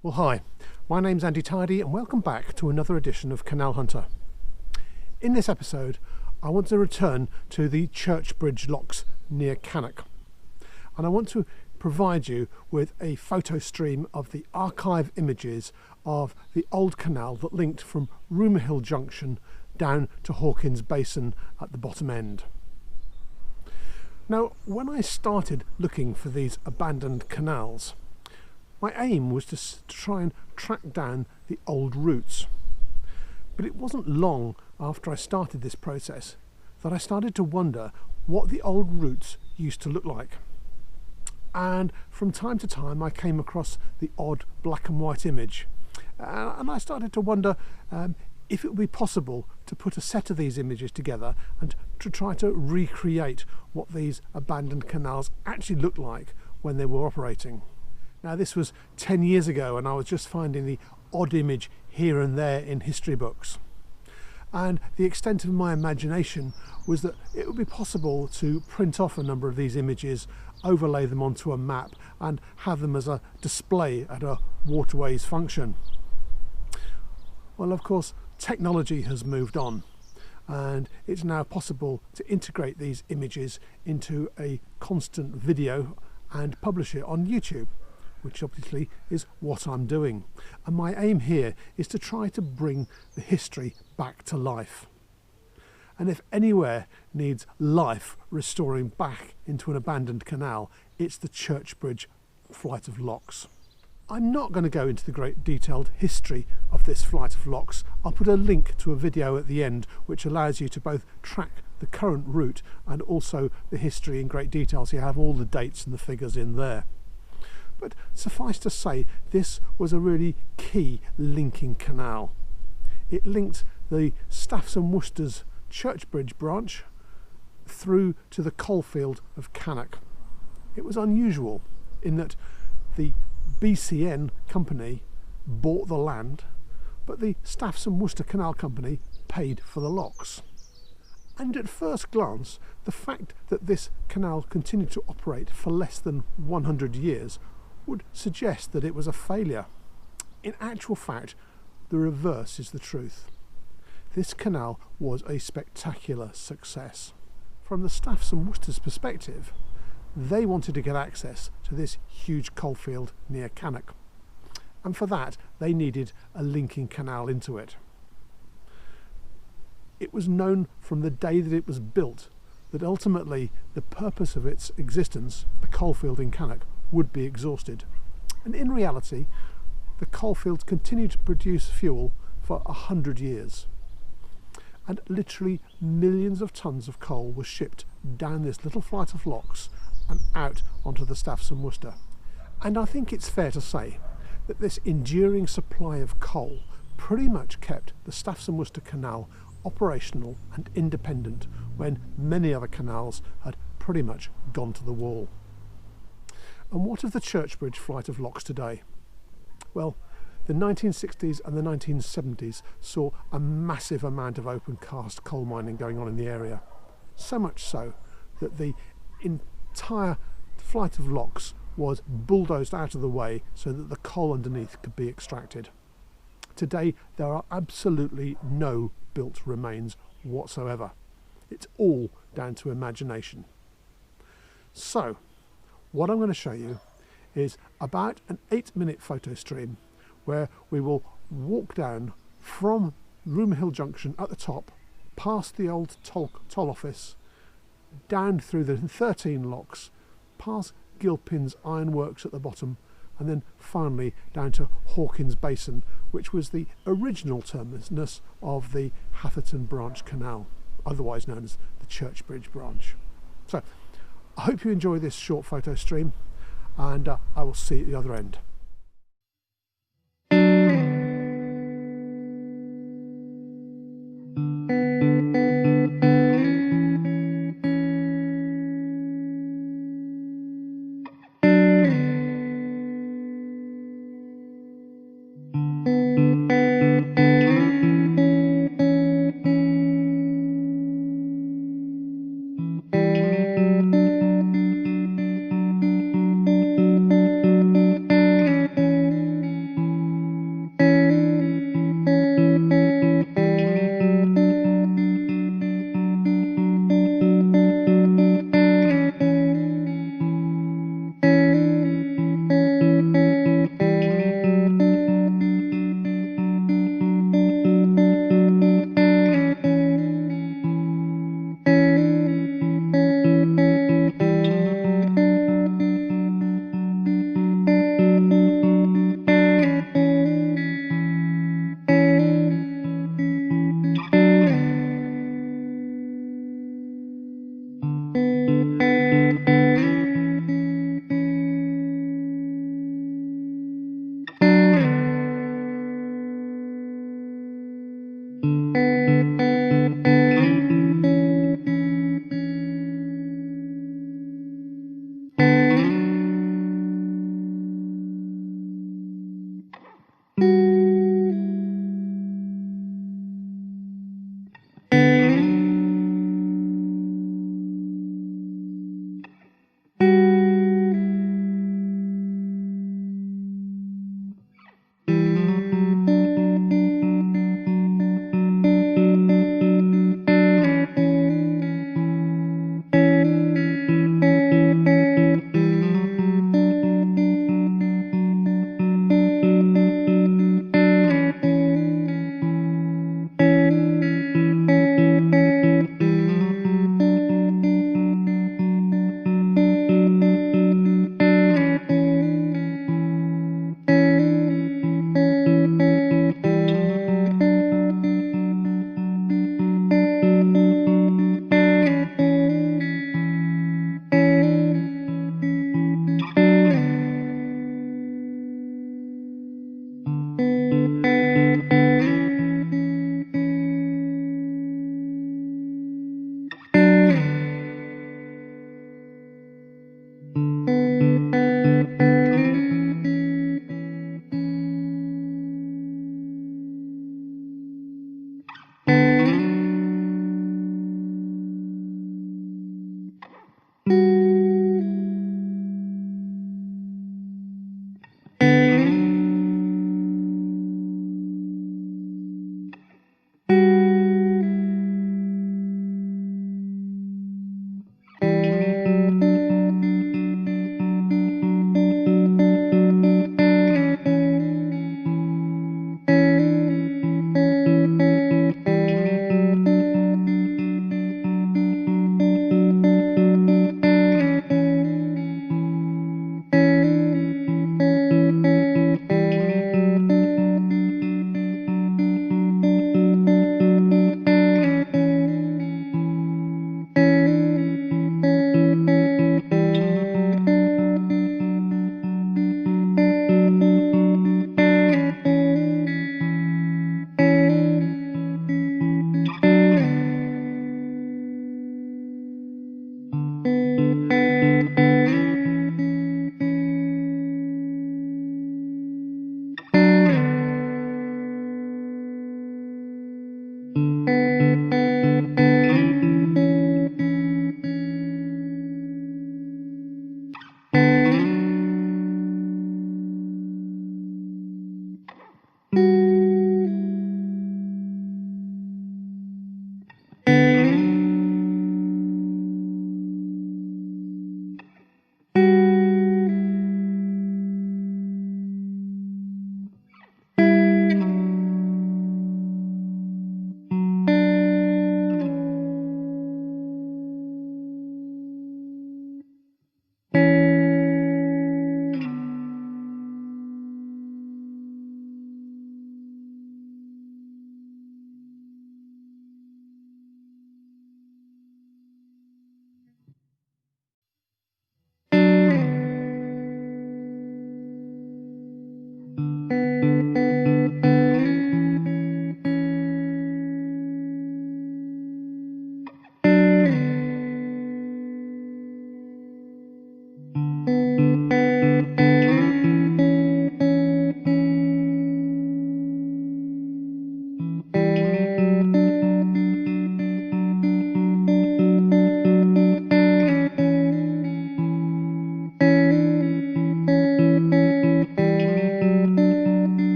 Well, hi, my name's Andy Tidy and welcome back to another edition of Canal Hunter. In this episode, I want to return to the Churchbridge Locks near Cannock, and I want to provide you with a photo stream of the archive images of the old canal that linked from Rumer Hill Junction down to Hawkins Basin at the bottom end. Now, when I started looking for these abandoned canals, my aim was to try and track down the old routes. But it wasn't long after I started this process that I started to wonder what the old routes used to look like. And from time to time I came across the odd black and white image. And I started to wonder if it would be possible to put a set of these images together and to try to recreate what these abandoned canals actually looked like when they were operating. Now, this was 10 years ago and I was just finding the odd image here and there in history books. And the extent of my imagination was that it would be possible to print off a number of these images, overlay them onto a map and have them as a display at a waterways function. Well, of course, technology has moved on and it's now possible to integrate these images into a constant video and publish it on YouTube, which obviously is what I'm doing. And my aim here is to try to bring the history back to life. And if anywhere needs life restoring back into an abandoned canal, it's the Churchbridge Flight of Locks. I'm not going to go into the great detailed history of this flight of locks. I'll put a link to a video at the end which allows you to both track the current route and also the history in great detail, so you have all the dates and the figures in there. But suffice to say, this was a really key linking canal. It linked the Staffs and Worcesters Churchbridge branch through to the coalfield of Cannock. It was unusual in that the BCN company bought the land, but the Staffs and Worcester Canal Company paid for the locks. And at first glance, the fact that this canal continued to operate for less than 100 years would suggest that it was a failure. In actual fact, the reverse is the truth. This canal was a spectacular success. From the Staffs and Worcesters' perspective, they wanted to get access to this huge coalfield near Cannock, and for that they needed a linking canal into it. It was known from the day that it was built that ultimately the purpose of its existence, the coalfield in Cannock, would be exhausted. And in reality, the coalfields continued to produce fuel for 100 years. And literally millions of tons of coal were shipped down this little flight of locks and out onto the Staffs and Worcester. And I think it's fair to say that this enduring supply of coal pretty much kept the Staffs and Worcester Canal operational and independent when many other canals had pretty much gone to the wall. And what of the Churchbridge Flight of Locks today? Well, the 1960s and the 1970s saw a massive amount of open cast coal mining going on in the area. So much so that the entire Flight of Locks was bulldozed out of the way so that the coal underneath could be extracted. Today there are absolutely no built remains whatsoever. It's all down to imagination. So, what I'm going to show you is about an 8-minute photo stream where we will walk down from Rumer Hill Junction at the top, past the old toll office, down through the 13 locks, past Gilpin's Ironworks at the bottom, and then finally down to Hawkins Basin, which was the original terminus of the Hatherton Branch Canal, otherwise known as the Churchbridge branch. So, I hope you enjoy this short photo stream, and I will see you at the other end.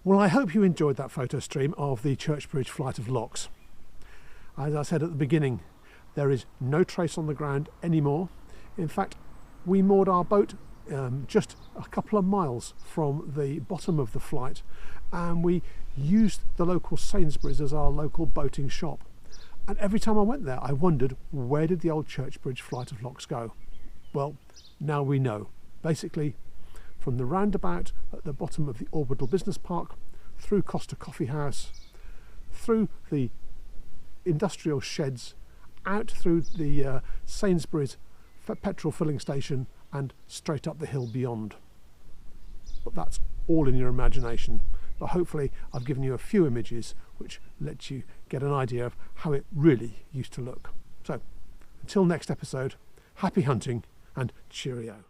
Well, I hope you enjoyed that photo stream of the Churchbridge flight of locks. As I said at the beginning, there is no trace on the ground anymore. In fact, we moored our boat just a couple of miles from the bottom of the flight, and we used the local Sainsbury's as our local boating shop. And every time I went there, I wondered, where did the old Churchbridge flight of locks go? Well, now we know. Basically, from the roundabout at the bottom of the Orbital Business Park, through Costa Coffee House, through the industrial sheds, out through the Sainsbury's petrol filling station, and straight up the hill beyond. But that's all in your imagination. But hopefully I've given you a few images which let you get an idea of how it really used to look. So until next episode, happy hunting and cheerio.